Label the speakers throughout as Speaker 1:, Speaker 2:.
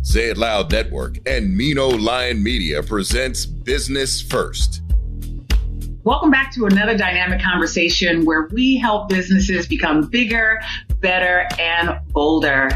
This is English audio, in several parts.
Speaker 1: Say It Loud Network and Mino Lion Media presents Business First.
Speaker 2: Welcome back to another dynamic conversation where we help businesses become bigger, better, and bolder.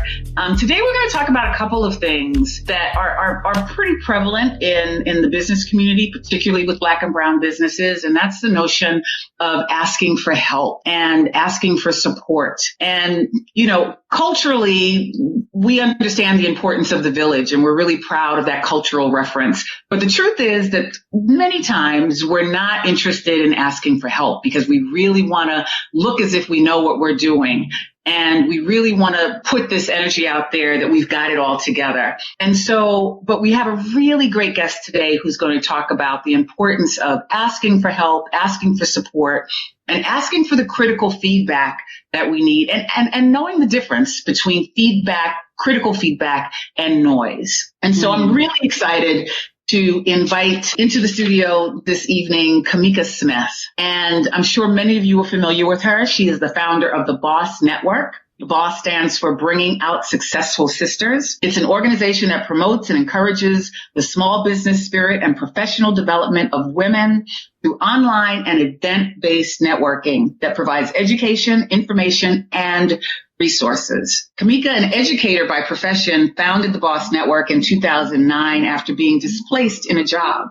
Speaker 2: Today we're going to talk about a couple of things that are pretty prevalent in the business community, particularly with Black and brown businesses, and that's the notion of asking for help and asking for support. And, you know, culturally, we understand the importance of the village, and we're really proud of that cultural reference. But the truth is that many times we're not interested in asking for help because we really want to look as if we know what we're doing. And we really want to put this energy out there that we've got it all together. And so, but we have a really great guest today who's going to talk about the importance of asking for help, asking for support, and asking for the critical feedback that we need, and knowing the difference between feedback, critical feedback, and noise. And so I'm really excited to invite into the studio this evening Cameka Smith. And I'm sure many of you are familiar with her. She is the founder of the BOSS Network. BOSS stands for Bringing Out Successful Sisters. It's an organization that promotes and encourages the small business spirit and professional development of women through online and event-based networking that provides education, information, and resources. Cameka, an educator by profession, founded the BOSS Network in 2009 after being displaced in a job.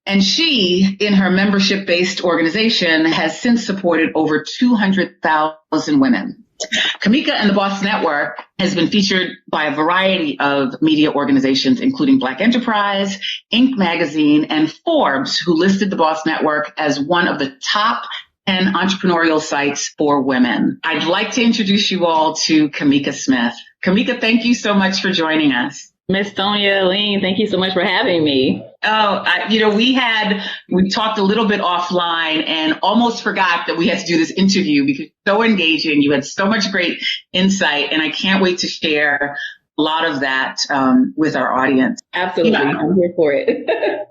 Speaker 2: And she, in her membership-based organization, has since supported over 200,000 women. Cameka and the BOSS Network has been featured by a variety of media organizations, including Black Enterprise, Inc. magazine, and Forbes, who listed the BOSS Network as one of the top 10 entrepreneurial sites for women. I'd like to introduce you all to Cameka Smith. Cameka, thank you so much for joining us.
Speaker 3: Miss Sonia, Lean, thank you so much for having me.
Speaker 2: We talked a little bit offline and almost forgot that we had to do this interview because it's so engaging. You had so much great insight, and I can't wait to share a lot of that with our audience.
Speaker 3: Absolutely. I'm here for it.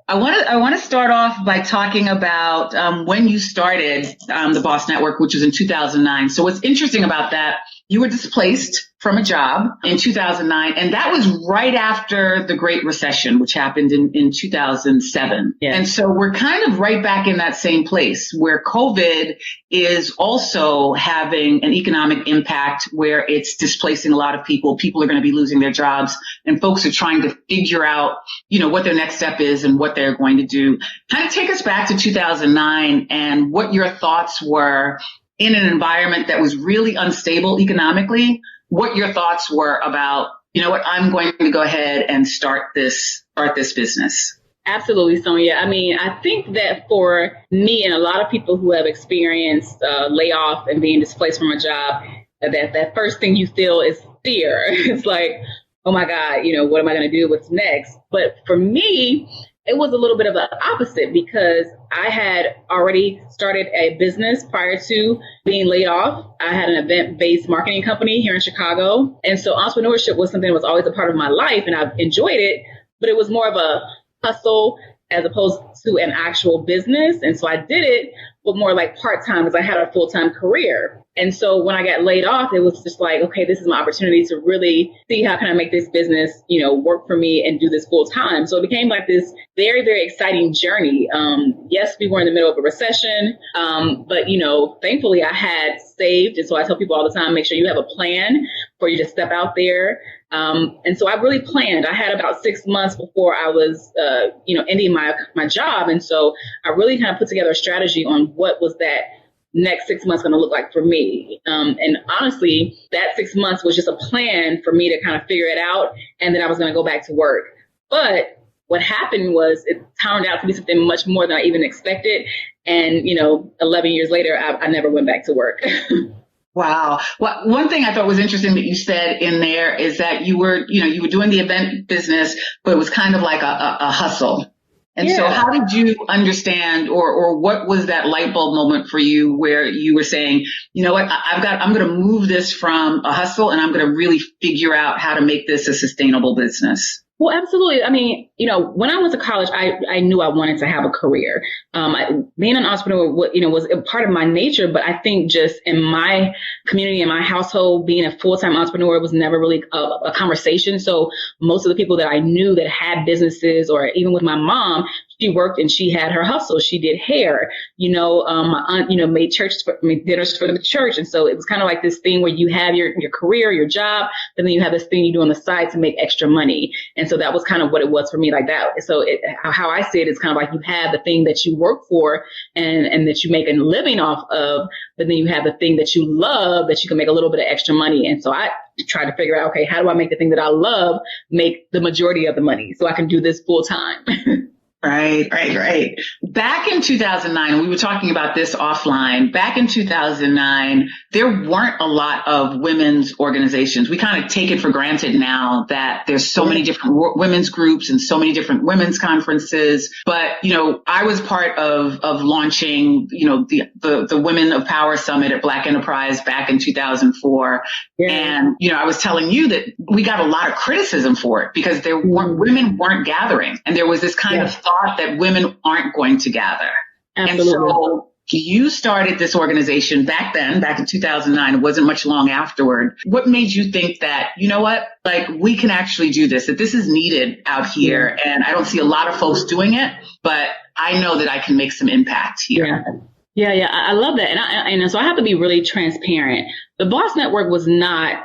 Speaker 2: I want to start off by talking about when you started the BOSS Network, which was in 2009. So what's interesting about that, you were displaced from a job in 2009, and that was right after the Great Recession, which happened in 2007. Yes. And so we're kind of right back in that same place where COVID is also having an economic impact where it's displacing a lot of people. People are going to be losing their jobs, and folks are trying to figure out, what their next step is and what they're going to do. Kind of take us back to 2009 and what your thoughts were in an environment that was really unstable economically, what your thoughts were about, I'm going to go ahead and start this business.
Speaker 3: Absolutely, Sonia. I mean, I think that for me and a lot of people who have experienced layoff and being displaced from a job, that first thing you feel is fear. It's like, oh my God, what am I going to do? What's next? But for me, it was a little bit of the opposite because I had already started a business prior to being laid off. I had an event-based marketing company here in Chicago. And so entrepreneurship was something that was always a part of my life, and I've enjoyed it, but it was more of a hustle as opposed to an actual business. And so I did it, but more like part-time because I had a full-time career. And so when I got laid off, it was just like, okay, this is my opportunity to really see how can I make this business, work for me and do this full time. So it became like this very, very exciting journey. Yes, we were in the middle of a recession, but, thankfully I had saved. And so I tell people all the time, make sure you have a plan for you to step out there. And so I really planned. I had about 6 months before I was, ending my job. And so I really kind of put together a strategy on what was that next 6 months going to look like for me. And honestly, that 6 months was just a plan for me to kind of figure it out. And then I was going to go back to work. But what happened was it turned out to be something much more than I even expected. And, 11 years later, I never went back to work.
Speaker 2: Wow. Well, one thing I thought was interesting that you said in there is that you were doing the event business, but it was kind of like a hustle. And so how did you understand or what was that light bulb moment for you where you were saying, I'm going to move this from a hustle and I'm going to really figure out how to make this a sustainable business?
Speaker 3: Well, absolutely. I mean, when I went to college, I knew I wanted to have a career. Being an entrepreneur, was a part of my nature. But I think just in my community, in my household, being a full-time entrepreneur was never really a conversation. So most of the people that I knew that had businesses, or even with my mom, she worked and she had her hustle. She did hair, my aunt, made dinners for the church. And so it was kind of like this thing where you have your career, your job, but then you have this thing you do on the side to make extra money. And so that was kind of what it was for me, like that. So how I see it is kind of like you have the thing that you work for and that you make a living off of, but then you have the thing that you love that you can make a little bit of extra money. And so I tried to figure out, okay, how do I make the thing that I love make the majority of the money so I can do this full time?
Speaker 2: Right. Back in 2009, we were talking about this offline. Back in 2009, there weren't a lot of women's organizations. We kind of take it for granted now that there's so many different women's groups and so many different women's conferences. But, I was part of launching, the Women of Power Summit at Black Enterprise back in 2004. Yeah. And, I was telling you that we got a lot of criticism for it because women weren't gathering. And there was this kind of thought that women aren't going to gather. Absolutely. And so you started this organization back in 2009. It wasn't much long afterward. What made you think that, we can actually do this, that this is needed out here? And I don't see a lot of folks doing it, but I know that I can make some impact here.
Speaker 3: Yeah. I love that. And so I have to be really transparent. The BOSS Network was not,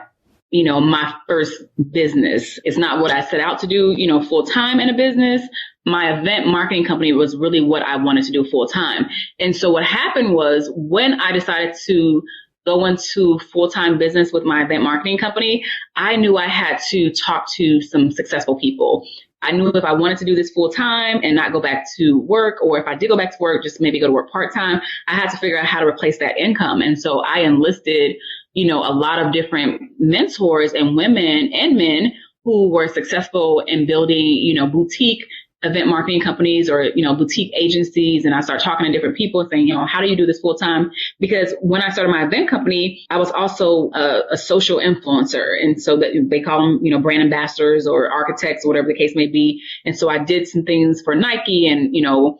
Speaker 3: my first business. It's not what I set out to do, full time in a business. My event marketing company was really what I wanted to do full time. And so what happened was when I decided to go into full-time business with my event marketing company, I knew I had to talk to some successful people. I knew if I wanted to do this full time and not go back to work, or if I did go back to work, just maybe go to work part time, I had to figure out how to replace that income. And so I enlisted, a lot of different mentors and women and men who were successful in building, boutique event marketing companies or, boutique agencies. And I started talking to different people saying, how do you do this full time? Because when I started my event company, I was also a social influencer. And so that they call them, brand ambassadors or architects or whatever the case may be. And so I did some things for Nike and,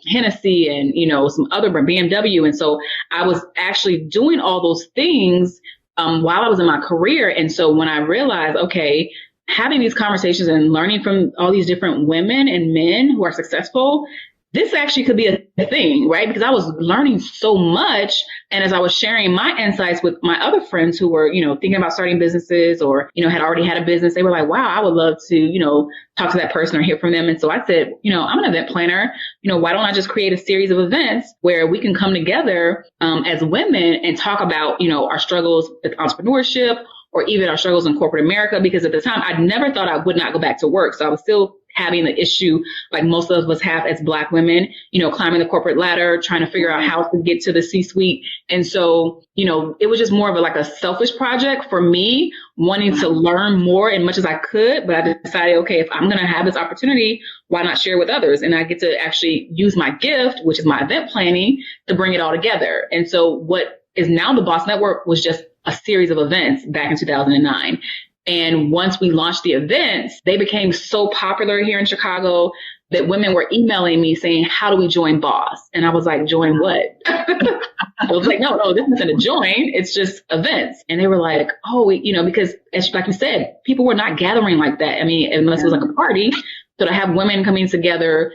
Speaker 3: Hennessy and, some other brand, BMW. And so I was actually doing all those things while I was in my career. And so when I realized, okay, having these conversations and learning from all these different women and men who are successful, this actually could be a thing, right? Because I was learning so much. And as I was sharing my insights with my other friends who were, thinking about starting businesses or, had already had a business, they were like, wow, I would love to, talk to that person or hear from them. And so I said, I'm an event planner. Why don't I just create a series of events where we can come together as women and talk about, our struggles with entrepreneurship, or even our struggles in corporate America, because at the time I never thought I would not go back to work. So I was still having the issue like most of us have as Black women, climbing the corporate ladder, trying to figure out how to get to the C-suite. And so, it was just more of a selfish project for me, wanting to learn more as much as I could. But I decided, okay, if I'm going to have this opportunity, why not share with others? And I get to actually use my gift, which is my event planning, to bring it all together. And so what is now the BOSS Network was just a series of events back in 2009. And once we launched the events, they became so popular here in Chicago that women were emailing me saying, how do we join BOSS? And I was like, join what? I was like, no, this isn't a join. It's just events. And they were like, oh, because like you said, people were not gathering like that. I mean, unless it was like a party. So to have women coming together,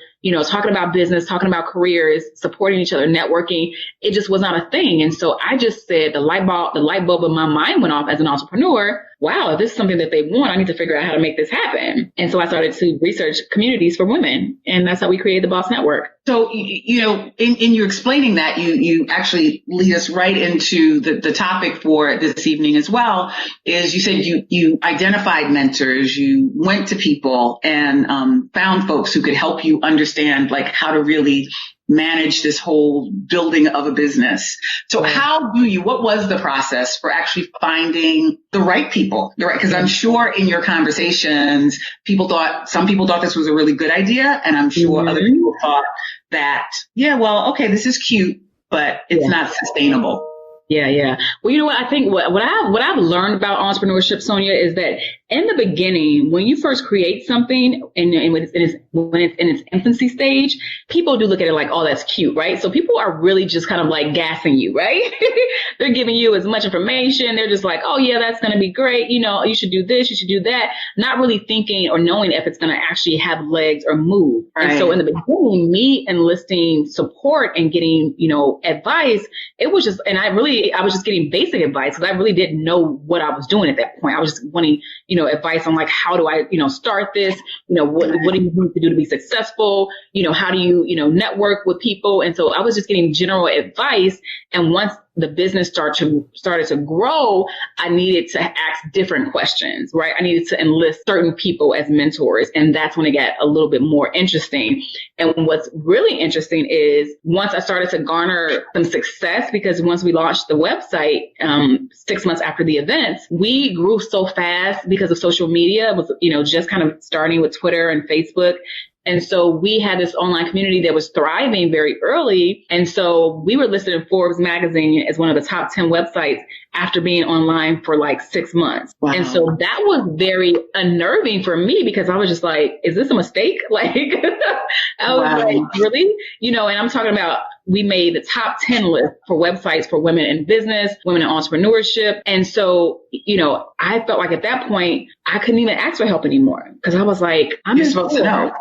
Speaker 3: talking about business, talking about careers, supporting each other, networking, it just was not a thing. And so I just said the light bulb in my mind went off as an entrepreneur. Wow, if this is something that they want, I need to figure out how to make this happen. And so I started to research communities for women. And that's how we created the BOSS Network.
Speaker 2: So, in you explaining that, you actually lead us right into the topic for this evening as well, is you said you identified mentors, you went to people and found folks who could help you understand how to really manage this whole building of a business. So what was the process for actually finding the right people? Right? Because I'm sure in your conversations, some people thought this was a really good idea. And I'm sure other people thought that, this is cute, but it's not sustainable.
Speaker 3: Yeah. Well, you know what? I think what I've learned about entrepreneurship, Sonia, is that in the beginning, when you first create something and when it's in its infancy stage, people do look at it like, oh, that's cute, right? So people are really just kind of like gassing you, right? They're giving you as much information. They're just like, oh yeah, that's going to be great. You know, you should do this, you should do that. Not really thinking or knowing if it's going to actually have legs or move. Right. And so in the beginning, me enlisting support and getting, you know, advice, it was just, and I was just getting basic advice because I really didn't know what I was doing at that point. I was just wanting, you know, advice on like, how do I, you know, start this? You know, what do you need to do to be successful? You know, how do you, you know, network with people? And so I was just getting general advice. And once the business started to grow, I needed to ask different questions, right? I needed to enlist certain people as mentors. And that's when it got a little bit more interesting. And what's really interesting is once I started to garner some success, because once we launched the website, 6 months after the events, we grew so fast because of social media. It was, you know, just kind of starting with Twitter and Facebook. And so we had this online community that was thriving very early. And so we were listed in Forbes magazine as one of the top 10 websites after being online for like 6 months. Wow. And so that was very unnerving for me because I was just like, is this a mistake? Like, I was like, really? You know, and I'm talking about, we made the top 10 list for websites for women in business, women in entrepreneurship. And so, you know, I felt like at that point, I couldn't even ask for help anymore because I was like, I'm supposed to know.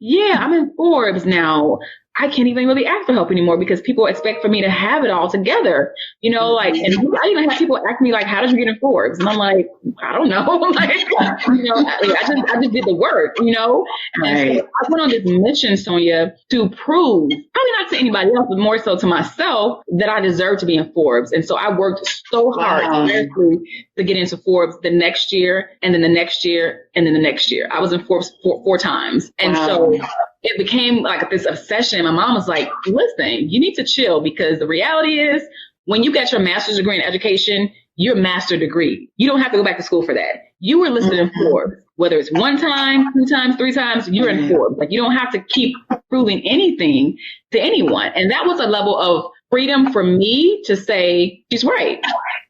Speaker 3: Yeah, I'm in Forbes now. I can't even really ask for help anymore because people expect for me to have it all together, you know, like, and I even have people ask me like, how did you get in Forbes? And I'm like, I don't know. Like, you know, I just did the work, you know, and so I went on this mission, Sonia, to prove, probably not to anybody else, but more so to myself, that I deserve to be in Forbes. And so I worked so hard to get into Forbes the next year, and then the next year, and then the next year. I was in Forbes four times. And so it became like this obsession. My mom was like, listen, you need to chill because the reality is when you got your master's degree in education, your master degree, you don't have to go back to school for that. You were listed in Forbes, whether it's 1 time, 2 times, 3 times, you're in Forbes. Like you don't have to keep proving anything to anyone. And that was a level of freedom for me to say, she's right.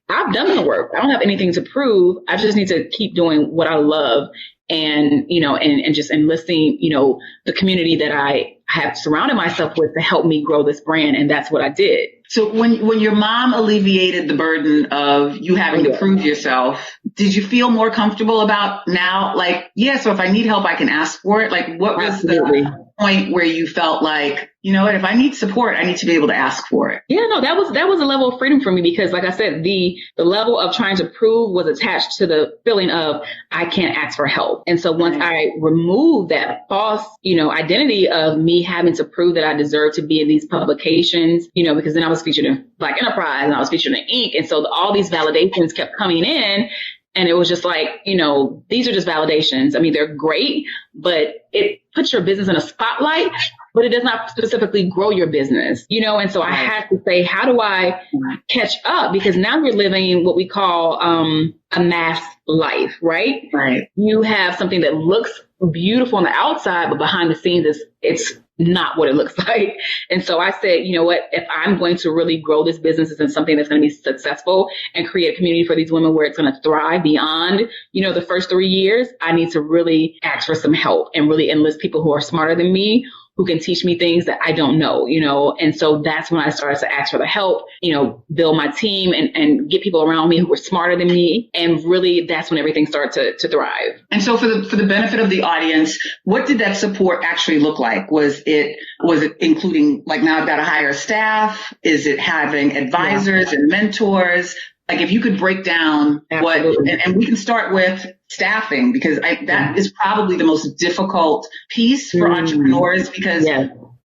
Speaker 3: I've done the work. I don't have anything to prove. I just need to keep doing what I love. And, you know, and just enlisting, you know, the community that I have surrounded myself with to help me grow this brand. And that's what I did.
Speaker 2: So when your mom alleviated the burden of you having to prove yourself, did you feel more comfortable about now? Like, yeah, so if I need help, I can ask for it. Like, what was the point where you felt like, you know what, if I need support, I need to be able to ask for it?
Speaker 3: Yeah, no, that was a level of freedom for me because, like I said, the level of trying to prove was attached to the feeling of I can't ask for help. And so once I removed that false, you know, identity of me having to prove that I deserve to be in these publications, you know, because then I was featured in Black Enterprise and I was featured in Inc. And so all these validations kept coming in. And it was just like, you know, these are just validations. I mean, they're great, but it puts your business in a spotlight, but it does not specifically grow your business, you know? And so I had to say, how do I catch up? Because now we're living what we call a mass life, right?
Speaker 2: Right.
Speaker 3: You have something that looks beautiful on the outside, but behind the scenes, it's not what it looks like. And so I said, you know what, if I'm going to really grow this business into something that's going to be successful and create a community for these women where it's going to thrive beyond, you know, the first 3 years, I need to really ask for some help and really enlist people who are smarter than me, who can teach me things that I don't know, you know. And so that's when I started to ask for the help, you know, build my team and get people around me who were smarter than me. And really, that's when everything started to thrive.
Speaker 2: And so for the benefit of the audience, what did that support actually look like? Was it including, like, now I've got to hire staff? Is it having advisors and mentors? Like, if you could break down and we can start with staffing, because that is probably the most difficult piece for entrepreneurs, because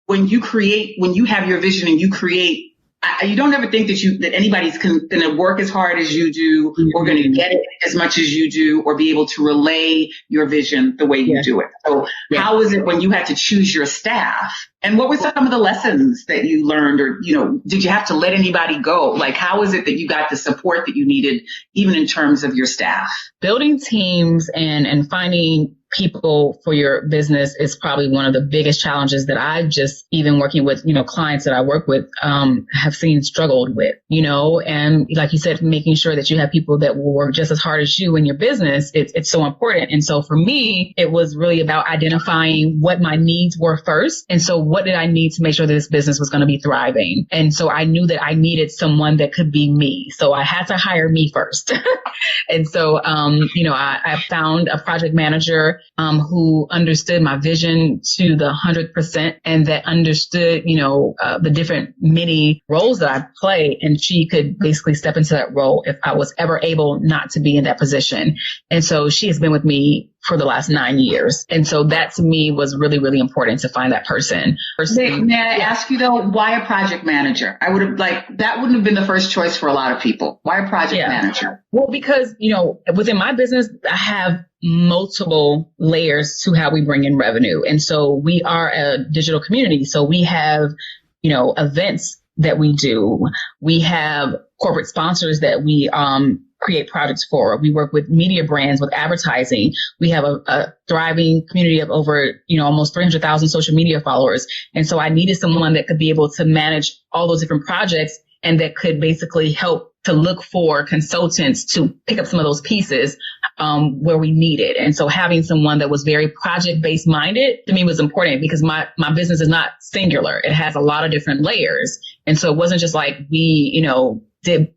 Speaker 2: when you have your vision and you create, you don't ever think that anybody's going to work as hard as you do or going to get it as much as you do or be able to relay your vision the way you do it. So how is it when you had to choose your staff? And what were some of the lessons that you learned, or, you know, did you have to let anybody go? Like, how is it that you got the support that you needed, even in terms of your staff?
Speaker 4: Building teams and finding
Speaker 3: people for your business is probably one of the biggest challenges that I just, even working with, clients that I work with, have seen struggled with, and like you said, making sure that you have people that will work just as hard as you in your business. It's so important. And so for me, it was really about identifying what my needs were first. And so what did I need to make sure that this business was going to be thriving? And so I knew that I needed someone that could be me. So I had to hire me first. And so, I found a project manager who understood my vision to the 100% and that understood, the different many roles that I play. And she could basically step into that role if I was ever able not to be in that position. And so she has been with me for the last 9 years. And so that to me was really, really important to find that person.
Speaker 2: May I ask you though, why a project manager? I would have that wouldn't have been the first choice for a lot of people. Why a project manager?
Speaker 3: Well, because, within my business, I have multiple layers to how we bring in revenue. And so we are a digital community. So we have, events that we do. We have corporate sponsors that we, create projects for. We work with media brands, with advertising. We have a thriving community of over, almost 300,000 social media followers. And so I needed someone that could be able to manage all those different projects and that could basically help to look for consultants to pick up some of those pieces where we need it. And so having someone that was very project-based minded to me was important because my business is not singular. It has a lot of different layers. And so it wasn't just like we, did,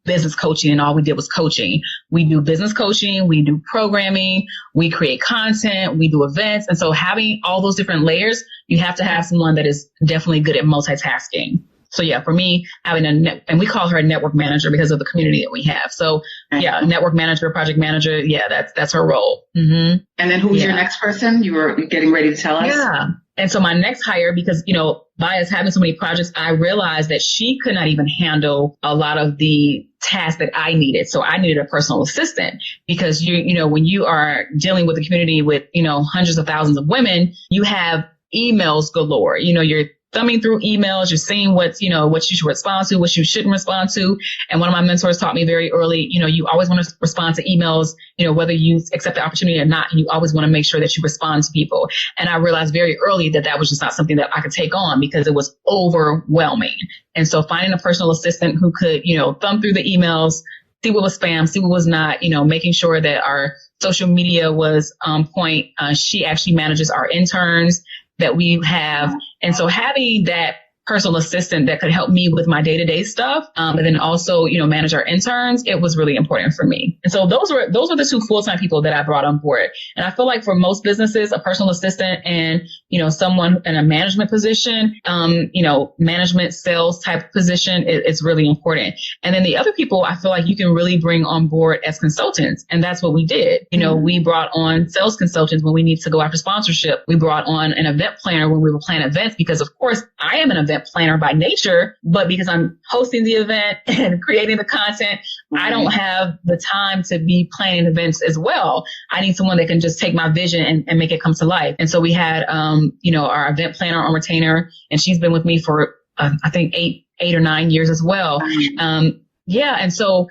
Speaker 3: business coaching and all we did was coaching. We do business coaching, we do programming, we create content, we do events. And so having all those different layers, you have to have someone that is definitely good at multitasking. So yeah, for me, having and we call her a network manager because of the community that we have. So yeah, network manager, project manager. Yeah, that's her role. Mm-hmm.
Speaker 2: And then who's your next person? You were getting ready to tell us?
Speaker 3: Yeah. And so my next hire, because, by us having so many projects, I realized that she could not even handle a lot of the tasks that I needed. So I needed a personal assistant because when you are dealing with a community with, hundreds of thousands of women, you have emails galore. You're thumbing through emails, you're seeing what you should respond to, what you shouldn't respond to. And one of my mentors taught me very early, you always want to respond to emails, whether you accept the opportunity or not, you always want to make sure that you respond to people. And I realized very early that was just not something that I could take on because it was overwhelming. And so finding a personal assistant who could, thumb through the emails, see what was spam, see what was not, making sure that our social media was on point. She actually manages our interns that we have. And so having that personal assistant that could help me with my day-to-day stuff, and then also, manage our interns, it was really important for me. And so those were the two full-time people that I brought on board. And I feel like for most businesses, a personal assistant and, someone in a management position, management sales type position, it's really important. And then the other people I feel like you can really bring on board as consultants. And that's what we did. We brought on sales consultants when we need to go after sponsorship. We brought on an event planner when we were planning events, because of course I am an event planner by nature, but because I'm hosting the event and creating the content, I don't have the time to be planning events as well. I need someone that can just take my vision and make it come to life. And so we had, our event planner on retainer, and she's been with me for, I think 8 or 9 years as well. And so,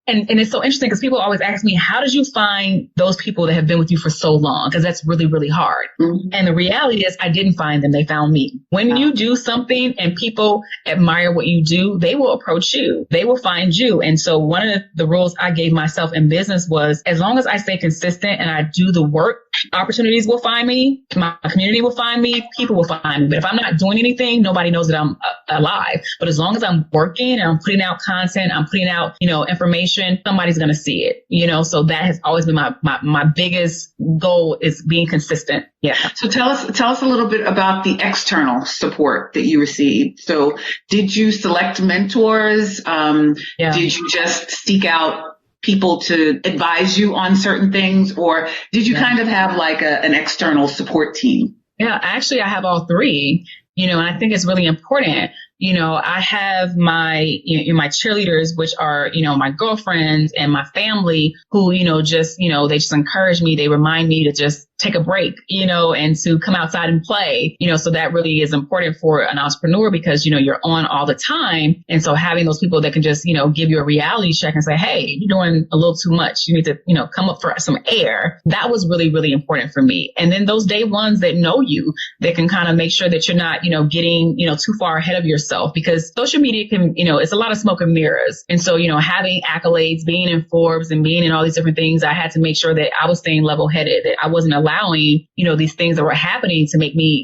Speaker 3: and it's so interesting because people always ask me, how did you find those people that have been with you for so long? Because that's really, really hard. Mm-hmm. And the reality is I didn't find them. They found me. When you do something and people admire what you do, they will approach you. They will find you. And so one of the rules I gave myself in business was, as long as I stay consistent and I do the work, opportunities will find me, my community will find me, people will find me. But if I'm not doing anything, nobody knows that I'm alive. But as long as I'm working and I'm putting out content, I'm putting out, information, somebody's going to see it, so that has always been my biggest goal, is being consistent. Yeah.
Speaker 2: So tell us a little bit about the external support that you received. So did you select mentors? Did you just seek out people to advise you on certain things, or did you kind of have like an external support team?
Speaker 3: Yeah, actually I have all three, and I think it's really important. I have my cheerleaders, which are, my girlfriends and my family who, they just encourage me. They remind me to just
Speaker 4: take a break, and to come outside and play, so that really is important for an entrepreneur because, you're on all the time. And so having those people that can just, give you a reality check and say, hey, you're doing a little too much. You need to, come up for some air. That was really, really important for me. And then those day ones that know you, that can kind of make sure that you're not, getting, too far ahead of yourself because social media can, it's a lot of smoke and mirrors. And so, having accolades, being in Forbes and being in all these different things, I had to make sure that I was staying level headed, that I wasn't allowing, these things that were happening to make me,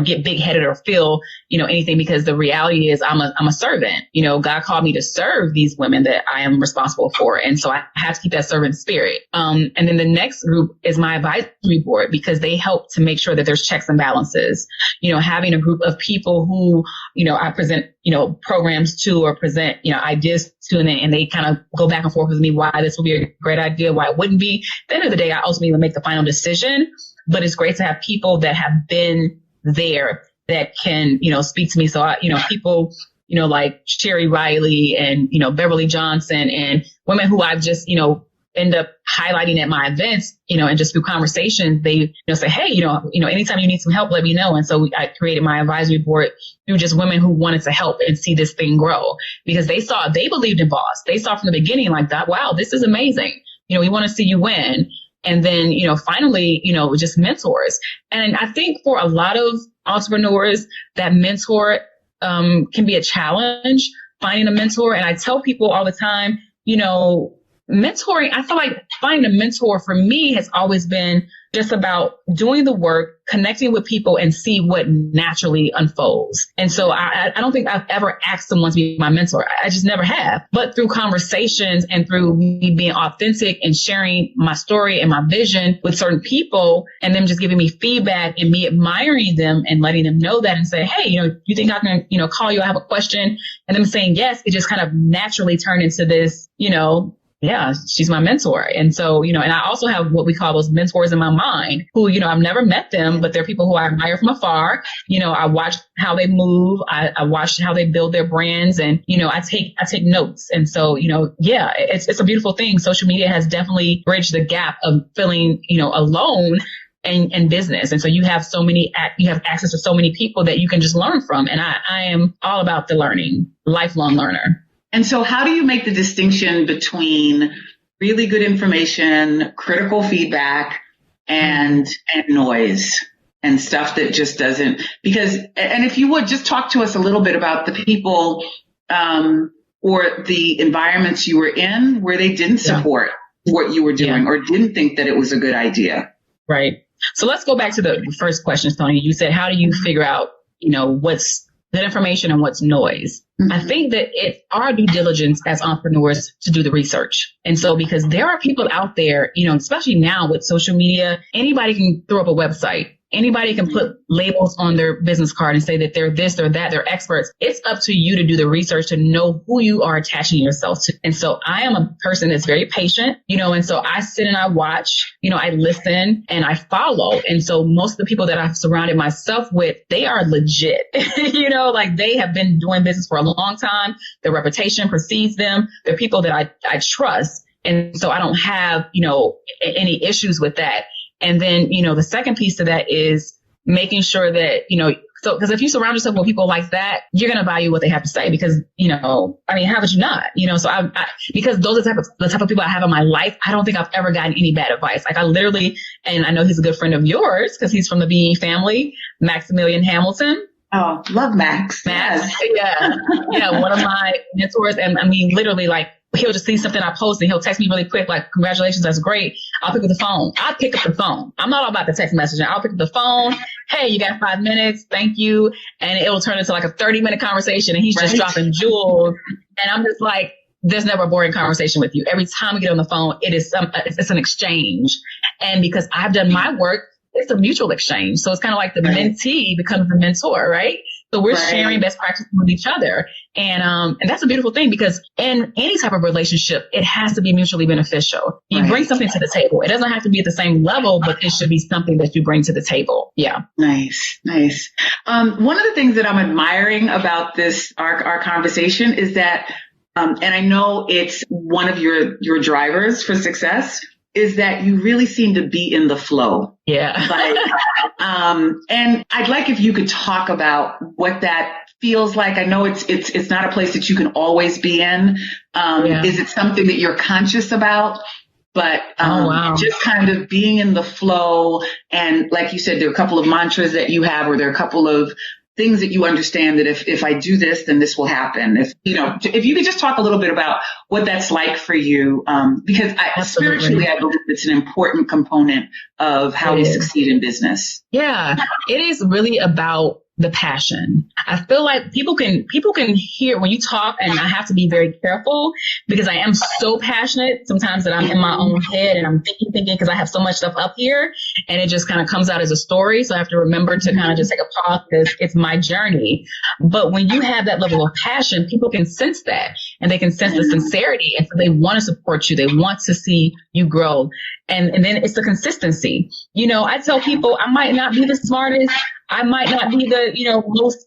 Speaker 4: get big headed or feel, anything because the reality is I'm a servant. God called me to serve these women that I am responsible for. And so I have to keep that servant spirit. And then the next group is my advisory board because they help to make sure that there's checks and balances, having a group of people who, I present, programs to or present, ideas to, and they kind of go back and forth with me why this will be a great idea, why it wouldn't be. At the end of the day, I ultimately make the final decision, but it's great to have people that have been there that can, speak to me. So people, like Sherry Riley and, Beverly Johnson and women who I've just, end up highlighting at my events, and just through conversations, they, say, hey, anytime you need some help, let me know. And so I created my advisory board through just women who wanted to help and see this thing grow because they believed in BOSS. They saw from the beginning like that, wow, this is amazing. We want to see you win. And then, finally, just mentors. And I think for a lot of entrepreneurs, that mentor can be a challenge, finding a mentor. And I tell people all the time, mentoring, I feel like finding a mentor for me has always been just about doing the work, connecting with people and see what naturally unfolds. And so I don't think I've ever asked someone to be my mentor. I just never have. But through conversations and through me being authentic and sharing my story and my vision with certain people and them just giving me feedback and me admiring them and letting them know that and say, hey, you think I can, call you? I have a question. And them saying yes, it just kind of naturally turned into this, yeah, she's my mentor. And so, and I also have what we call those mentors in my mind who, I've never met them, but they're people who I admire from afar. I watch how they move. I watch how they build their brands and, I take notes. And so, yeah, it's a beautiful thing. Social media has definitely bridged the gap of feeling, alone in business. And so you have access to so many people that you can just learn from. And I am all about the learning, lifelong learner.
Speaker 2: And so how do you make the distinction between really good information, critical feedback, and noise and stuff that just doesn't, and if you would just talk to us a little bit about the people or the environments you were in where they didn't support what you were doing or didn't think that it was a good idea.
Speaker 4: Right. So let's go back to the first question, Sonia. You said, how do you figure out, what's good information and what's noise? Mm-hmm. I think that it's our due diligence as entrepreneurs to do the research. And so because there are people out there, especially now with social media, anybody can throw up a website. Anybody can put labels on their business card and say that they're this or that, they're experts. It's up to you to do the research to know who you are attaching yourself to. And so I am a person that's very patient, and so I sit and I watch, I listen and I follow. And so most of the people that I've surrounded myself with, they are legit, like they have been doing business for a long time. Their reputation precedes them. They're people that I trust. And so I don't have, any issues with that. And then, the second piece to that is making sure that, because if you surround yourself with people like that, you're going to value what they have to say because, how would you not? So because those are the type of people I have in my life, I don't think I've ever gotten any bad advice. Like I literally, and I know he's a good friend of yours because he's from the BE family, Maximilian Hamilton.
Speaker 2: Oh, love Max.
Speaker 4: Yes. Yeah. One of my mentors. And literally he'll just see something I post and he'll text me really quick, like, congratulations, that's great. I'll pick up the phone. I'm not all about the text messaging. I'll pick up the phone. Hey, you got 5 minutes? Thank you. And it will turn into like a 30-minute conversation and he's just dropping jewels. And I'm just like, there's never a boring conversation with you. Every time we get on the phone, it's an exchange. And because I've done my work, it's a mutual exchange. So it's kind of like the mentee becomes the mentor, right? So we're sharing best practices with each other. And that's a beautiful thing because in any type of relationship, it has to be mutually beneficial. You bring something to the table. It doesn't have to be at the same level, but it should be something that you bring to the table. Yeah.
Speaker 2: Nice. One of the things that I'm admiring about this, our conversation is that, and I know it's one of your drivers for success, is that you really seem to be in the flow.
Speaker 4: Yeah.
Speaker 2: And I'd like if you could talk about what that feels like. I know it's not a place that you can always be in. Is it something that you're conscious about? But just kind of being in the flow. And like you said, there are a couple of mantras that you have, or there are a couple of things that you understand that if I do this, then this will happen. If you could just talk a little bit about what that's like for you, because spiritually, I believe it's an important component of how we succeed in business.
Speaker 4: Yeah, it is really about the passion. I feel like people can hear when you talk, and I have to be very careful because I am so passionate sometimes that I'm in my own head and I'm thinking because I have so much stuff up here and it just kind of comes out as a story. So I have to remember to kind of just take a pause because it's my journey. But when you have that level of passion, people can sense that and they can sense the sincerity. And so they want to support you. They want to see you grow. And then it's the consistency. I tell people I might not be the smartest. I might not be the, most,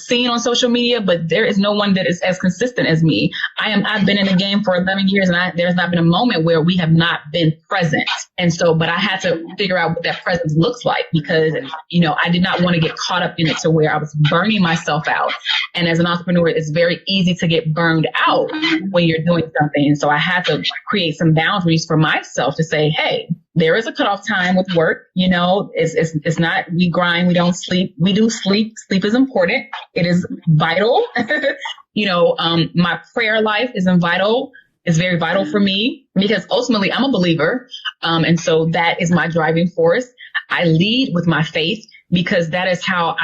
Speaker 4: seen on social media, but there is no one that is as consistent as me. I've been in the game for 11 years and there's not been a moment where we have not been present. And so, but I had to figure out what that presence looks like because, I did not want to get caught up in it to where I was burning myself out. And as an entrepreneur, it's very easy to get burned out when you're doing something. And so I had to create some boundaries for myself to say, hey, there is a cutoff time with work. It's not, we grind, we don't sleep. We do sleep. Sleep is important. It is vital. My prayer life is vital. It's very vital for me because ultimately I'm a believer. And so that is my driving force. I lead with my faith because that is how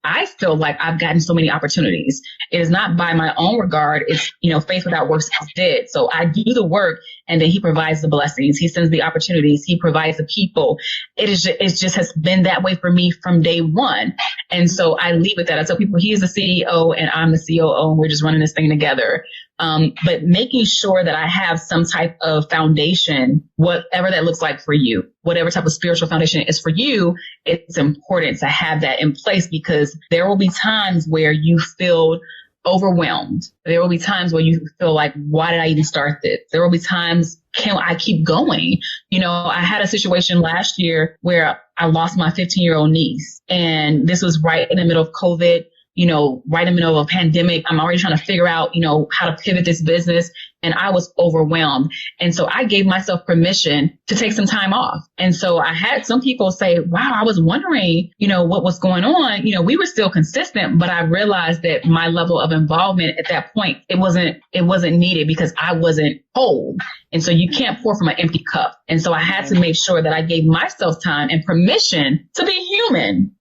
Speaker 4: I feel like I've gotten so many opportunities. It is not by my own regard. It's, faith without works is dead. So I do the work and then he provides the blessings. He sends the opportunities. He provides the people. It just has been that way for me from day one. And so I leave with that. I tell people he is the CEO and I'm the COO and we're just running this thing together. But making sure that I have some type of foundation, whatever that looks like for you, whatever type of spiritual foundation is for you, it's important to have that in place because there will be times where you feel overwhelmed. There will be times where you feel like, why did I even start this? There will be times, can I keep going? I had a situation last year where I lost my 15-year-old niece, and this was right in the middle of COVID. Right in the middle of a pandemic. I'm already trying to figure out, how to pivot this business. And I was overwhelmed. And so I gave myself permission to take some time off. And so I had some people say, wow, I was wondering, what was going on. We were still consistent, but I realized that my level of involvement at that point, it wasn't needed because I wasn't whole. And so you can't pour from an empty cup. And so I had to make sure that I gave myself time and permission to be human.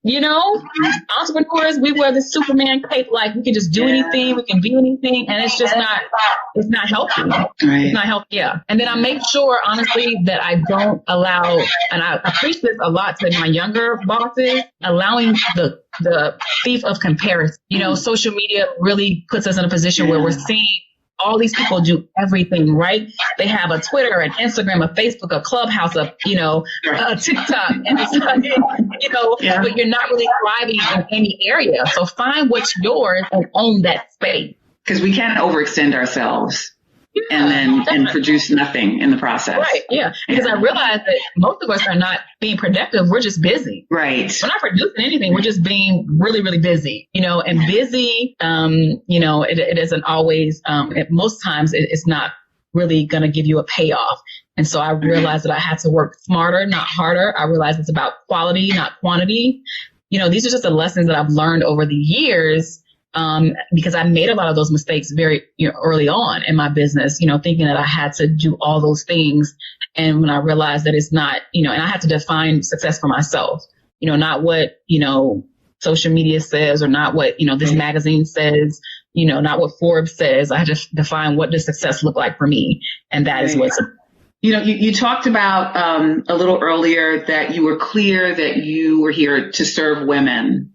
Speaker 4: Entrepreneurs, we wear the Superman cape, like we can just do anything, we can be anything. And it's just it's not healthy. Right. It's not healthy. Yeah. And then I make sure, honestly, that I don't allow, and I preach this a lot to my younger bosses, allowing the thief of comparison. Social media really puts us in a position where we're seeing all these people do everything, right? They have a Twitter, an Instagram, a Facebook, a Clubhouse, a TikTok, and it's like, but you're not really thriving in any area. So find what's yours and own that space.
Speaker 2: Because we can't overextend ourselves. And produce nothing in the process.
Speaker 4: Right. Yeah. Because I realized that most of us are not being productive. We're just busy.
Speaker 2: Right.
Speaker 4: We're not producing anything. We're just being really, really busy, and busy, it isn't always, most times it's not really going to give you a payoff. And so I realized that I had to work smarter, not harder. I realized it's about quality, not quantity. These are just the lessons that I've learned over the years. Because I made a lot of those mistakes very early on in my business, thinking that I had to do all those things. And when I realized that it's not, and I had to define success for myself, not what, social media says or not what, this magazine says, not what Forbes says. I had to define what does success look like for me. And that is what's.
Speaker 2: You talked about a little earlier that you were clear that you were here to serve women.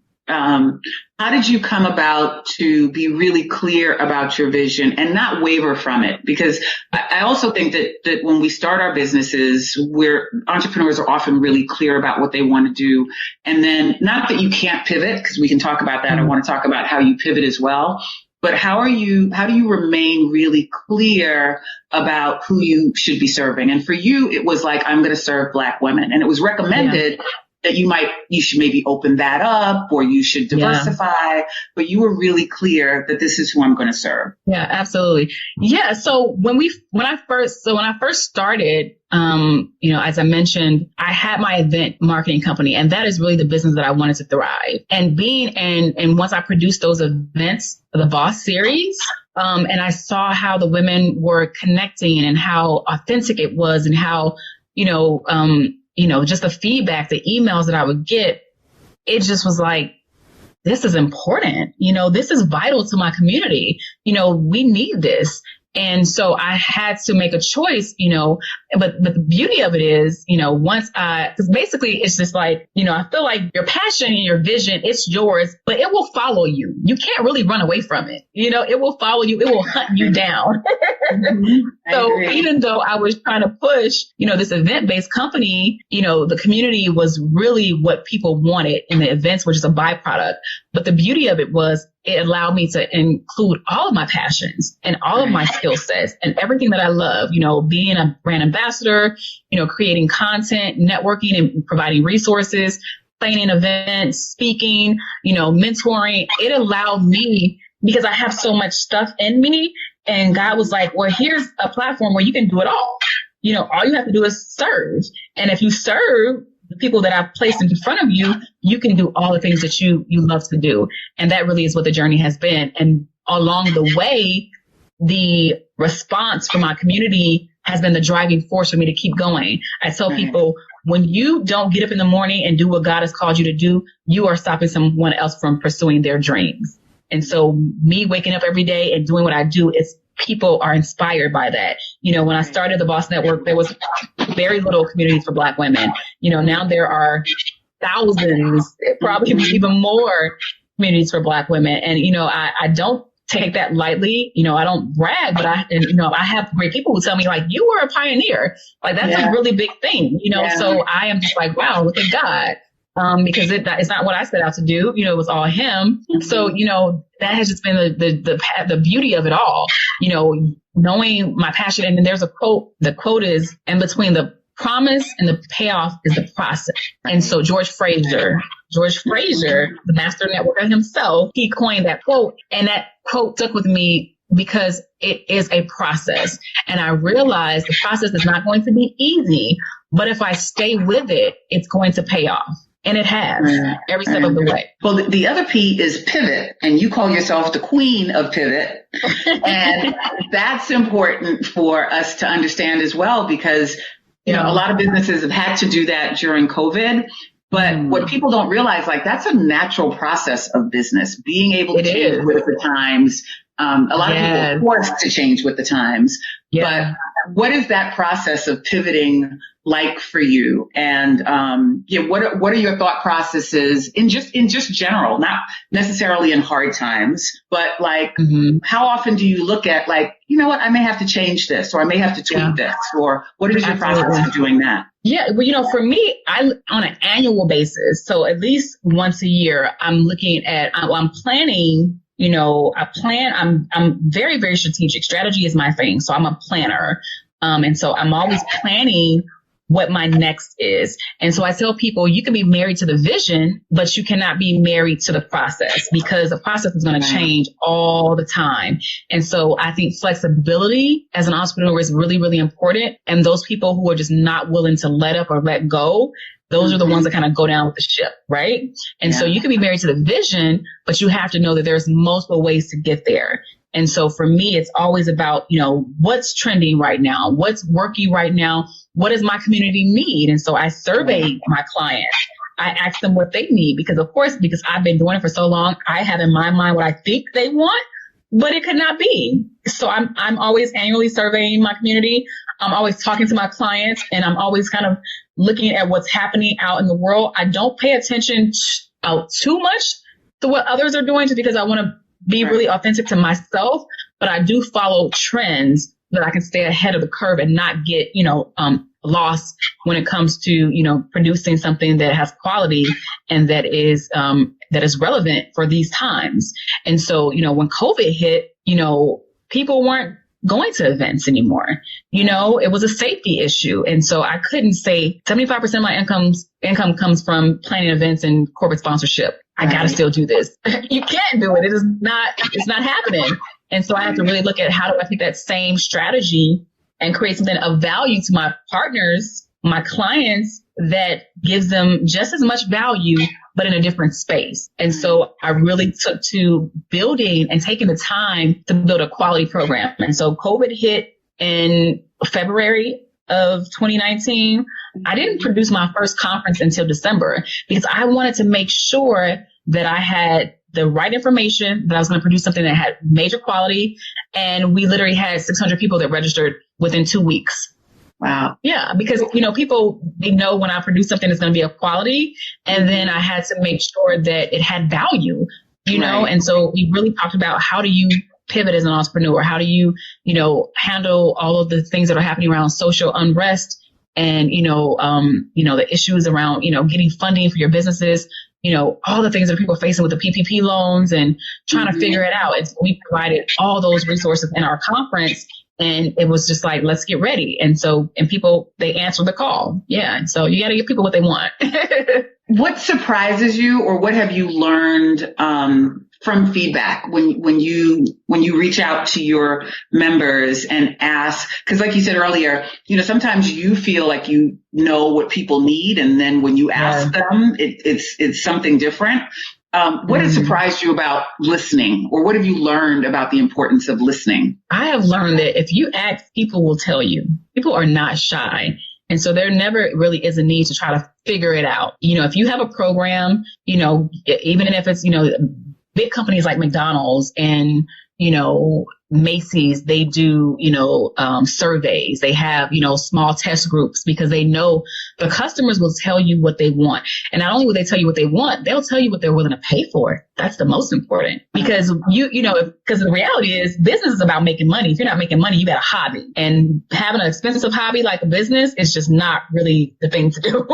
Speaker 2: How did you come about to be really clear about your vision and not waver from it? Because I also think that when we start our businesses, entrepreneurs are often really clear about what they want to do. And then not that you can't pivot, because we can talk about that. I want to talk about how you pivot as well. but how do you remain really clear about who you should be serving? And for you, it was like, I'm going to serve Black women. And it was recommended that you should maybe open that up, or you should diversify, but you were really clear that this is who I'm going to serve.
Speaker 4: Yeah, absolutely. Yeah. So when I first started, as I mentioned, I had my event marketing company, and that is really the business that I wanted to thrive. And and once I produced those events, the BOSS series, and I saw how the women were connecting and how authentic it was, and how, just the feedback, the emails that I would get, it just was like, this is important. This is vital to my community. We need this. And so I had to make a choice, but the beauty of it is, because basically it's just like, I feel like your passion and your vision, it's yours, but it will follow you. You can't really run away from it. It will follow you. It will hunt you down. So even though I was trying to push, this event-based company, the community was really what people wanted, and the events were just a byproduct. But the beauty of it was, it allowed me to include all of my passions and all of my skill sets and everything that I love, being a brand ambassador, creating content, networking and providing resources, planning events, speaking, mentoring. It allowed me, because I have so much stuff in me, and God was like, well, here's a platform where you can do it all. All you have to do is serve. And if you serve the people that I've placed in front of you, you can do all the things that you love to do. And that really is what the journey has been. And along the way, the response from my community has been the driving force for me to keep going. I tell people, when you don't get up in the morning and do what God has called you to do, you are stopping someone else from pursuing their dreams. And so me waking up every day and doing what I do, people are inspired by that. When I started the BOSS Network, there was very little communities for Black women. Now there are thousands, probably even more communities for Black women. And, I don't take that lightly. I don't brag, but I have great people who tell me, like, you were a pioneer. Like, that's a really big thing, so I am just like, wow, look at God. Because it's not what I set out to do. It was all him. So, that has just been the beauty of it all, knowing my passion. And then there's a quote, the quote is, in between the promise and the payoff is the process. And so George Fraser, the master networker himself, he coined that quote, and that quote stuck with me because it is a process. And I realized the process is not going to be easy, but if I stay with it, it's going to pay off. And it has every step of the way.
Speaker 2: Well, the other P is pivot, and you call yourself the queen of pivot. And that's important for us to understand as well, because, a lot of businesses have had to do that during COVID. But what people don't realize, like, that's a natural process of business, being able to change with the times. A lot of people are forced to change with the times. But what is that process of pivoting like for you? And what are your thought processes in just general, not necessarily in hard times, but like how often do you look at, like, what, I may have to change this, or I may have to tweak this, or what is your process of doing that?
Speaker 4: Yeah, well, for me, on an annual basis, so at least once a year, I'm looking at, I'm planning. I'm very, very strategic. Strategy is my thing. So I'm a planner. And so I'm always planning what my next is. And so I tell people, you can be married to the vision, but you cannot be married to the process, because the process is going to change all the time. And so I think flexibility as an entrepreneur is really, really important. And those people who are just not willing to let up or let go, those are the ones that kind of go down with the ship, right? And so you can be married to the vision, but you have to know that there's multiple ways to get there. And so for me, it's always about, what's trending right now? What's working right now? What does my community need? And so I survey my clients. I ask them what they need, because I've been doing it for so long, I have in my mind what I think they want, but it could not be. So I'm always annually surveying my community. I'm always talking to my clients, and I'm always kind of looking at what's happening out in the world. I don't pay attention too much to what others are doing, just because I want to be really authentic to myself, but I do follow trends that I can stay ahead of the curve and not get, lost when it comes to, producing something that has quality and that is relevant for these times. And so, when COVID hit, people weren't going to events anymore. It was a safety issue. And so I couldn't say 75% of my income comes from planning events and corporate sponsorship. I got to still do this. You can't do it. It's not happening. And so I have to really look at how do I take that same strategy and create something of value to my partners, my clients, that gives them just as much value, but in a different space. And so I really took to building and taking the time to build a quality program. And so COVID hit in February of 2019. I didn't produce my first conference until December because I wanted to make sure that I had the right information, that I was going to produce something that had major quality. And we literally had 600 people that registered within 2 weeks.
Speaker 2: Wow.
Speaker 4: Yeah, because, people, they know when I produce something that's going to be of quality. And then I had to make sure that it had value, know. And so we really talked about how do you pivot as an entrepreneur? How do you, handle all of the things that are happening around social unrest and, the issues around, getting funding for your businesses, all the things that people are facing with the PPP loans and trying to figure it out. And so we provided all those resources in our conference. And it was just like, let's get ready. And people, they answer the call. Yeah. And so you got to give people what they want.
Speaker 2: What surprises you, or what have you learned from feedback when you reach out to your members and ask? Because like you said earlier, sometimes you feel like you know what people need, and then when you ask them, it's something different. What has surprised you about listening, or what have you learned about the importance of listening? I have learned that if you ask, people will tell you. People are not shy. And so there never really is a need to try to figure it out. If you have a program, even if it's, big companies like McDonald's and, Macy's, they do, surveys. They have, small test groups because they know the customers will tell you what they want. And not only will they tell you what they want, they'll tell you what they're willing to pay for. That's the most important because because the reality is business is about making money. If you're not making money, you got a hobby, and having an expensive hobby like a business is just not really the thing to do.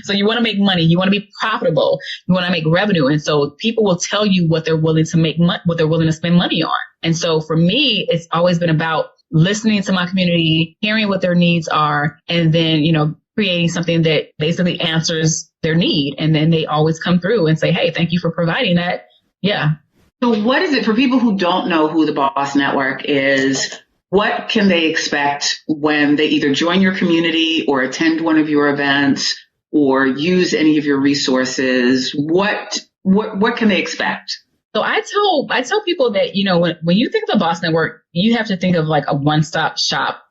Speaker 2: So you want to make money. You want to be profitable. You want to make revenue. And so people will tell you what they're willing to make, what they're willing to spend money on. And so for me, it's always been about listening to my community, hearing what their needs are, and then, creating something that basically answers their need. And then they always come through and say, hey, thank you for providing that. Yeah. So what is it for people who don't know who the BOSS Network is? What can they expect when they either join your community or attend one of your events or use any of your resources? What can they expect? So I tell people that, when you think of the BOSS Network, you have to think of like a one-stop shop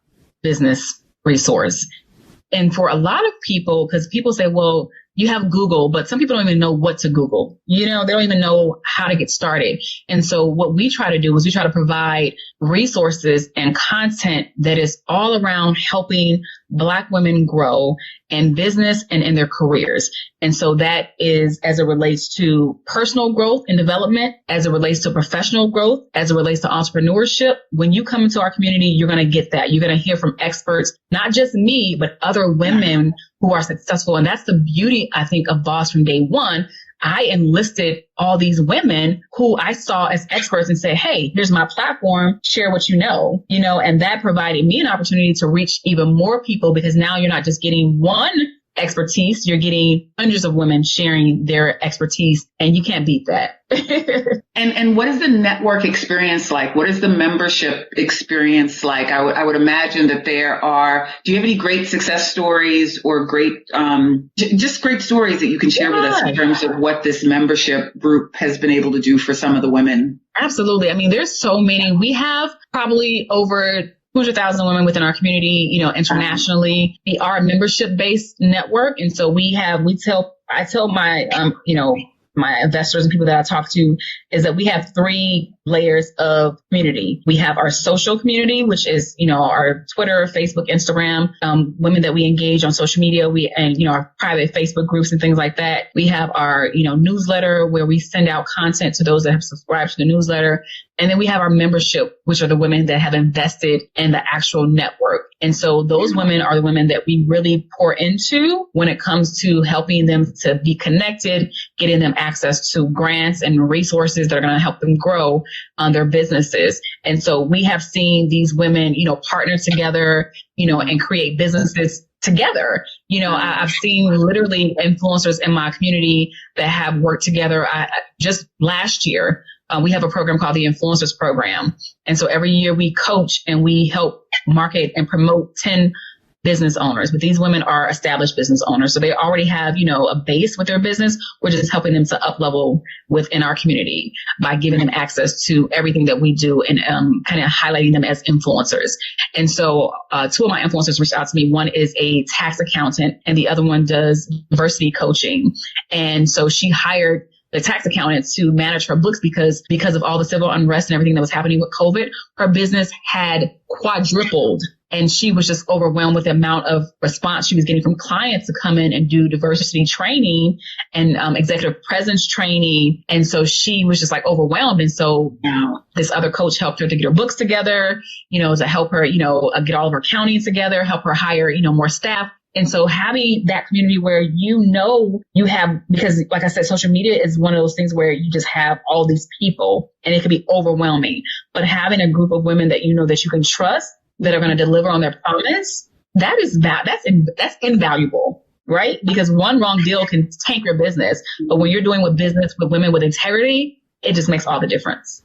Speaker 2: business resource. And for a lot of people, because people say, well, you have Google, but some people don't even know what to Google. They don't even know how to get started. And so what we try to do is we try to provide resources and content that is all around helping Black women grow in business and in their careers. And so that is as it relates to personal growth and development, as it relates to professional growth, as it relates to entrepreneurship. When you come into our community, you're going to get that. You're going to hear from experts, not just me, but other women who are successful. And that's the beauty, I think, of BOSS from day one. I enlisted all these women who I saw as experts and said, hey, here's my platform, share what you know, and that provided me an opportunity to reach even more people because now you're not just getting one expertise, you're getting hundreds of women sharing their expertise, and you can't beat that. And what is the network experience like? What is the membership experience like? I would imagine that do you have any great success stories or just great stories that you can share with us in terms of what this membership group has been able to do for some of the women? Absolutely. I mean, there's so many. We have probably over 200,000 women within our community, internationally. We are a membership-based network. And so I tell my, my investors and people that I talk to is that we have 3
Speaker 4: layers of community. We have our social community, which is, our Twitter, Facebook, Instagram, women that we engage on social media, our private Facebook groups and things like that. We have our, newsletter where we send out content to those that have subscribed to the newsletter. And then we have our membership, which are the women that have invested in the actual network. And so those women are the women that we really pour into when it comes to helping them to be connected, getting them access to grants and resources that are going to help them grow on their businesses. And so we have seen these women, partner together, and create businesses together. I've seen literally influencers in my community that have worked together. Just last year, we have a program called the Influencers Program. And so every year we coach and we help market and promote 10 business owners. But these women are established business owners. So they already have, a base with their business. We're just helping them to up level within our community by giving them access to everything that we do and kind of highlighting them as influencers. And so two of my influencers reached out to me. One is a tax accountant and the other one does diversity coaching. And so she hired the tax accountant to manage her books because of all the civil unrest and everything that was happening with COVID, her business had quadrupled. And she was just overwhelmed with the amount of response she was getting from clients to come in and do diversity training and executive presence training. And so she was just like overwhelmed. And so this other coach helped her to get her books together, to help her, get all of her accounting together, help her hire, more staff. And so having that community where you have, because like I said, social media is one of those things where you just have all these people and it can be overwhelming. But having a group of women that that you can trust, that are going to deliver on their promise, that's invaluable, right? Because one wrong deal can tank your business. But when you're doing business with women with integrity, it just makes all the difference.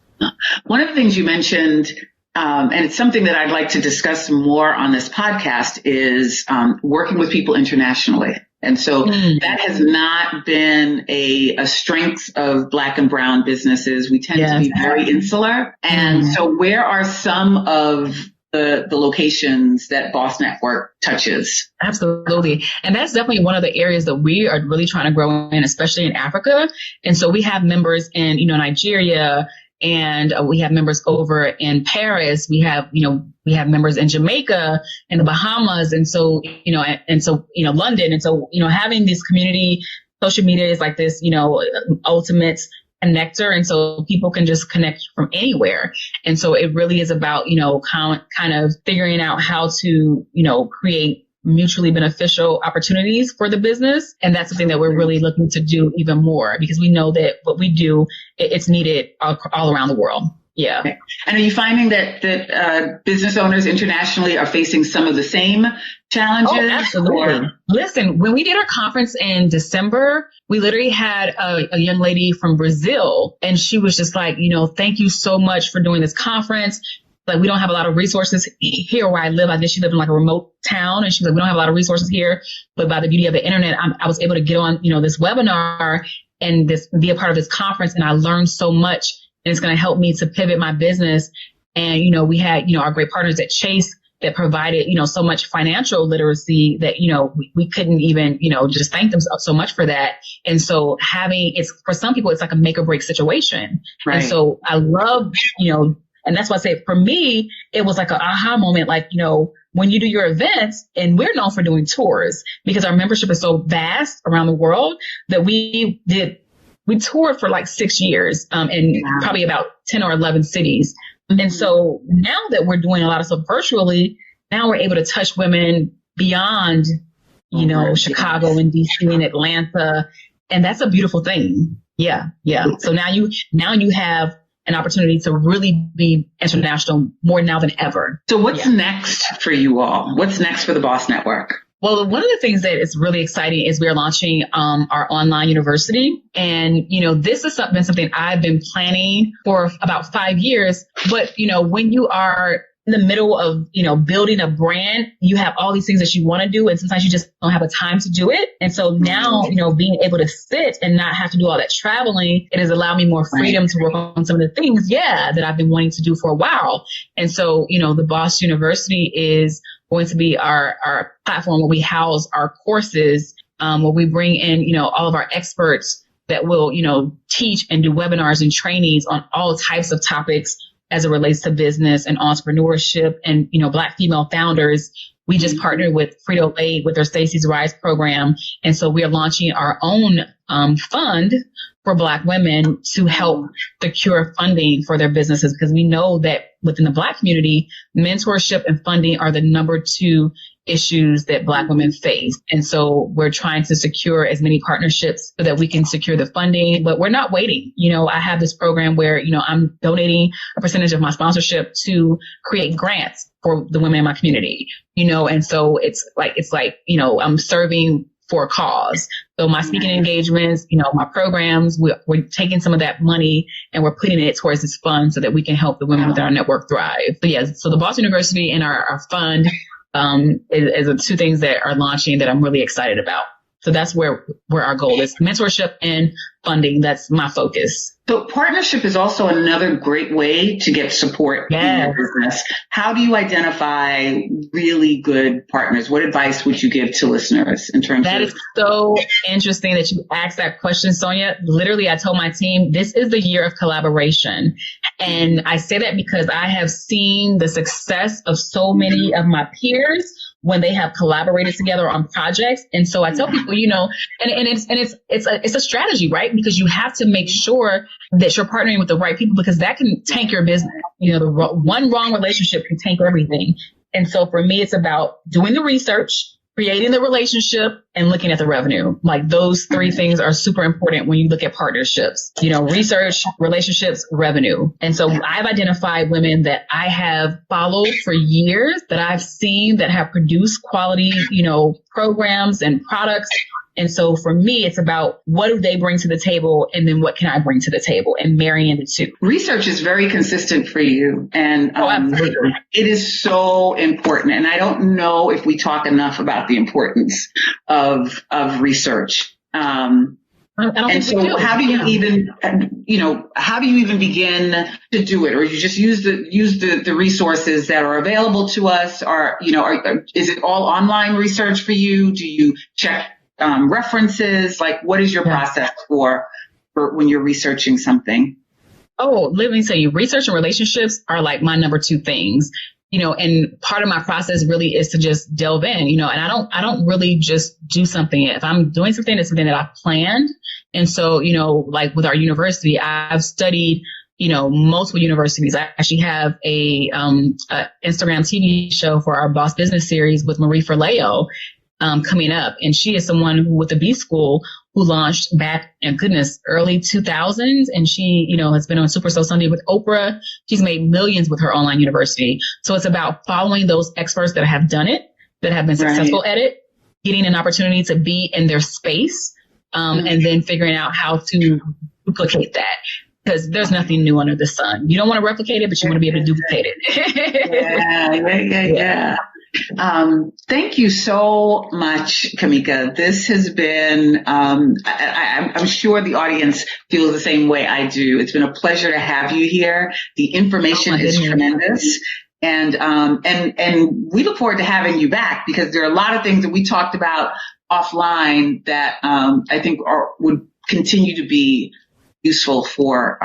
Speaker 2: One of the things you mentioned, and it's something that I'd like to discuss more on this podcast, is working with people internationally. And so that has not been a strength of Black and brown businesses. We tend to be very insular. And so where are some of the locations that BOSS Network touches?
Speaker 4: Absolutely. And that's definitely one of the areas that we are really trying to grow in, especially in Africa. And so we have members in, Nigeria, and we have members over in Paris. We have members in Jamaica and the Bahamas. And so, London. And so, having this community, social media is like this, ultimate connector. And so people can just connect from anywhere. And so it really is about, kind of figuring out how to, create mutually beneficial opportunities for the business. And that's something that we're really looking to do even more because we know that what we do, it's needed all around the world. Yeah.
Speaker 2: Okay. And are you finding that business owners internationally are facing some of the same challenges?
Speaker 4: Oh, absolutely. Listen, when we did our conference in December, we literally had a young lady from Brazil, and she was just like, thank you so much for doing this conference. Like, we don't have a lot of resources here where I live. I guess she lived in like a remote town, and she's like, we don't have a lot of resources here, but by the beauty of the internet, I was able to get on, this webinar and be a part of this conference. And I learned so much, and it's going to help me to pivot my business. And, we had, our great partners at Chase that provided, so much financial literacy that, we couldn't even, just thank them so much for that. And so for some people, it's like a make or break situation. Right. And so I love, and that's why I say for me, it was like an aha moment. Like, when you do your events, and we're known for doing tours because our membership is so vast around the world that we toured for like 6 years, in probably about 10 or 11 cities. Mm-hmm. And so now that we're doing a lot of stuff virtually, now we're able to touch women beyond, Chicago and DC and Atlanta. And that's a beautiful thing. Yeah. Yeah. So now you have an opportunity to really be international more now than ever.
Speaker 2: So what's next for you all? What's next for the BOSS Network?
Speaker 4: Well, one of the things that is really exciting is we are launching our online university. And, this has been something I've been planning for about 5 years. But, when you are in the middle of, building a brand, you have all these things that you want to do. And sometimes you just don't have a time to do it. And so now, being able to sit and not have to do all that traveling, it has allowed me more freedom to work on some of the things, that I've been wanting to do for a while. And so, the BOSS University is going to be our platform where we house our courses, where we bring in, all of our experts that will, teach and do webinars and trainings on all types of topics as it relates to business and entrepreneurship and, Black female founders. We just partnered with Frito-Lay with their Stacey's Rise program. And so we are launching our own fund for Black women to help secure funding for their businesses, because we know that within the Black community, mentorship and funding are the number 2 issues that Black women face. And so we're trying to secure as many partnerships so that we can secure the funding, but we're not waiting. I have this program where, I'm donating a percentage of my sponsorship to create grants for the women in my community, and so it's like, I'm serving for a cause. So my speaking engagements, my programs, we're taking some of that money and we're putting it towards this fund so that we can help the women within our network thrive. So yes, so the BOSS University and our fund is the 2 things that are launching that I'm really excited about. So that's where our goal is: mentorship and funding. That's my focus.
Speaker 2: So partnership is also another great way to get support in your business. How do you identify really good partners? What advice would you give to listeners in terms
Speaker 4: That is so interesting that you asked that question, Sonia. Literally, I told my team, this is the year of collaboration. And I say that because I have seen the success of so many of my peers when they have collaborated together on projects. And so I tell people, it's a strategy, right? Because you have to make sure that you're partnering with the right people, because that can tank your business. The one wrong relationship can tank everything. And so for me, it's about doing the research, creating the relationship, and looking at the revenue. Like those 3 things are super important when you look at partnerships, research, relationships, revenue. And so I've identified women that I have followed for years, that I've seen that have produced quality, programs and products. And so for me, it's about what do they bring to the table, and then what can I bring to the table, and marrying the 2.
Speaker 2: Research is very consistent for you, and it is so important. And I don't know if we talk enough about the importance of research. And so how do you even begin to do it? Or you just use the resources that are available to us? Or, is it all online research for you? Do you check references? Like, what is your process for when you're researching something?
Speaker 4: Oh, let me tell you, research and relationships are like my number 2 things. And part of my process really is to just delve in, and I don't really just do something. If I'm doing something, it's something that I've planned. And so, like with our university, I've studied, multiple universities. I actually have a Instagram TV show for our Boss Business series with Marie Forleo coming up. And she is someone who, with the B School, who launched back in early 2000s. And she, has been on Super Soul Sunday with Oprah. She's made millions with her online university. So it's about following those experts that have done it, that have been successful at it, getting an opportunity to be in their space, and then figuring out how to duplicate that. Because there's nothing new under the sun. You don't want to replicate it, but you want to be able to duplicate it.
Speaker 2: Yeah. Thank you so much, Cameka. This has been, I'm sure the audience feels the same way I do. It's been a pleasure to have you here. The information is tremendous. And we look forward to having you back, because there are a lot of things that we talked about offline that, I think would continue to be useful for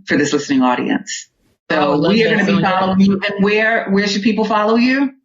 Speaker 2: this listening audience. So we are going to be following you. And where should people follow you?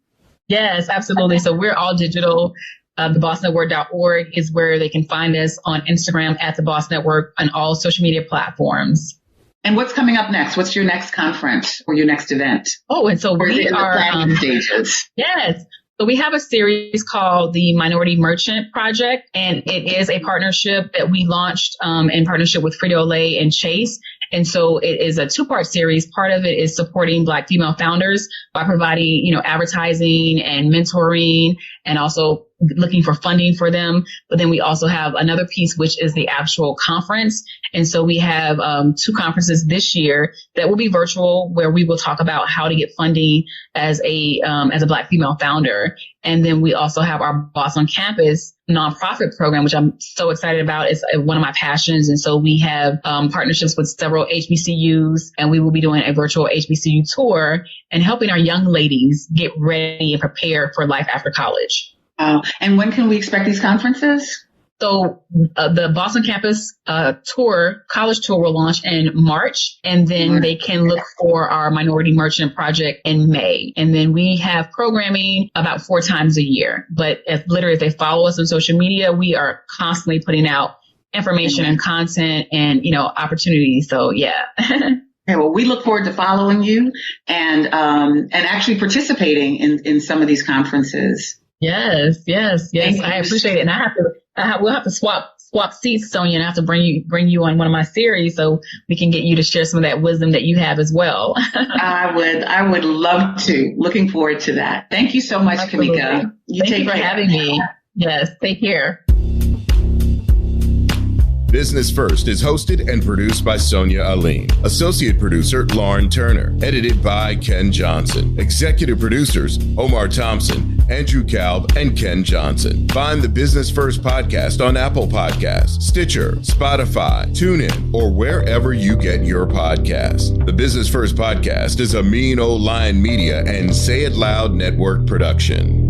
Speaker 4: Yes, absolutely. So we're all digital. TheBossNetwork.org is where they can find us on Instagram at The Boss Network and all social media platforms.
Speaker 2: And what's coming up next? What's your next conference or your next event?
Speaker 4: Oh, and so we are
Speaker 2: planning stages.
Speaker 4: Yes. So we have a series called the Minority Merchant Project, and it is a partnership that we launched in partnership with Frito-Lay and Chase. And so it is a 2-part series. Part of it is supporting Black female founders by providing, advertising and mentoring, and also looking for funding for them. But then we also have another piece, which is the actual conference. And so we have 2 conferences this year that will be virtual, where we will talk about how to get funding as a Black female founder. And then we also have our Boss on Campus nonprofit program, which I'm so excited about. It's one of my passions. And so we have partnerships with several HBCUs, and we will be doing a virtual HBCU tour and helping our young ladies get ready and prepare for life after college.
Speaker 2: And when can we expect these conferences?
Speaker 4: So the Boston campus college tour will launch in March, and then they can look for our minority merchant project in May. And then we have programming about 4 times a year. But if they follow us on social media, we are constantly putting out information and content and, opportunities. So yeah.
Speaker 2: Okay, well, we look forward to following you and actually participating in some of these conferences.
Speaker 4: Yes. I appreciate it. And we'll have to swap seats, Sonia, and I have to bring you on one of my series so we can get you to share some of that wisdom that you have as well.
Speaker 2: I would love to. Looking forward to that. Thank you so much,
Speaker 4: Absolutely.
Speaker 2: Cameka.
Speaker 4: Thank you for having me. Yes, take care.
Speaker 1: Business First is hosted and produced by Sonia Aline. Associate producer, Lauren Turner. Edited by Ken Johnson. Executive producers, Omar Thompson, Andrew Kalb, and Ken Johnson. Find the Business First podcast on Apple Podcasts, Stitcher, Spotify, TuneIn, or wherever you get your podcasts. The Business First podcast is a Mean Old Lion Media and Say It Loud Network production.